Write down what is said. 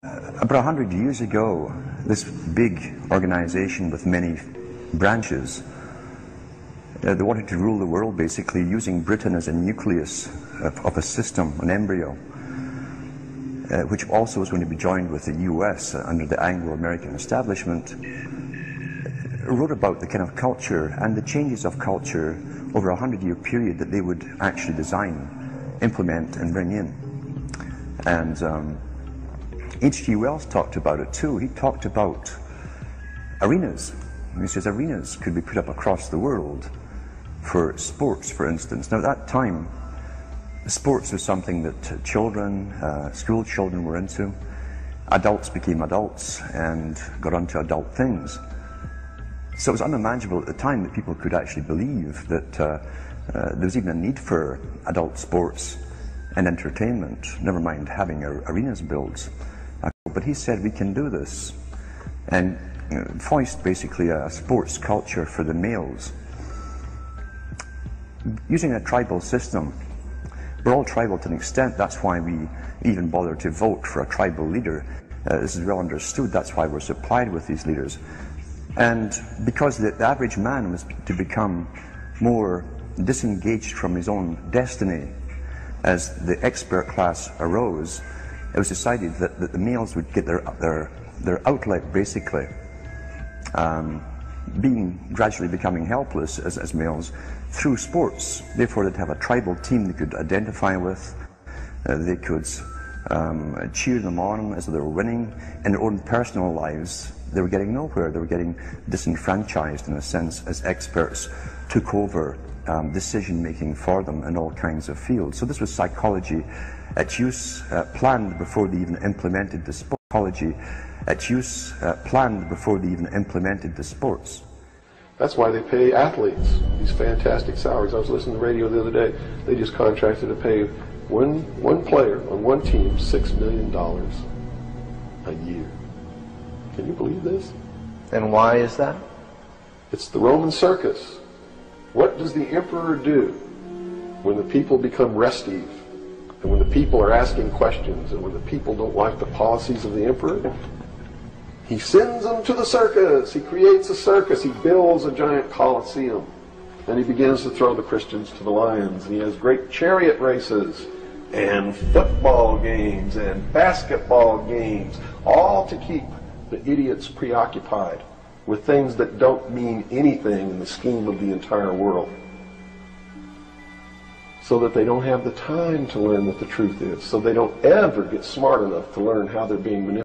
About 100 years ago, this big organization with many branches, they wanted to rule the world basically using Britain as a nucleus of a system, an embryo, which also was going to be joined with the US under the Anglo-American establishment, wrote about the kind of culture and the changes of culture over a 100-year period that they would actually design, implement and bring in. And H.G. Wells talked about it too. He talked about arenas. He says arenas could be put up across the world for sports, for instance. Now at that time, sports was something that children, school children were into. Adults became adults and got onto adult things. So it was unimaginable at the time that people could actually believe that there was even a need for adult sports and entertainment, never mind having arenas built. But he said we can do this and foist basically a sports culture for the males. Using a tribal system, we're all tribal to an extent, that's why we even bother to vote for a tribal leader. This is well understood, that's why we're supplied with these leaders. And because the average man was to become more disengaged from his own destiny as the expert class arose, it was decided that the males would get their outlet basically, gradually becoming helpless as males through sports. Therefore they'd have a tribal team they could identify with, they could cheer them on as they were winning. In their own personal lives they were getting nowhere, they were getting disenfranchised in a sense as experts took over decision making for them in all kinds of fields. So this was psychology at use, planned before they even implemented the psychology at use, planned before they even implemented the sports. That's why they pay athletes these fantastic salaries. I was listening to the radio the other day. They just contracted to pay one player on one team $6 million a year. Can you believe this? And why is that? It's the Roman circus. What does the emperor do when the people become restive, and when the people are asking questions, and when the people don't like the policies of the emperor? He sends them to the circus. He creates a circus. He builds a giant coliseum. And he begins to throw the Christians to the lions. And he has great chariot races and football games and basketball games, all to keep the idiots preoccupied with things that don't mean anything in the scheme of the entire world, so that they don't have the time to learn what the truth is, so they don't ever get smart enough to learn how they're being manipulated.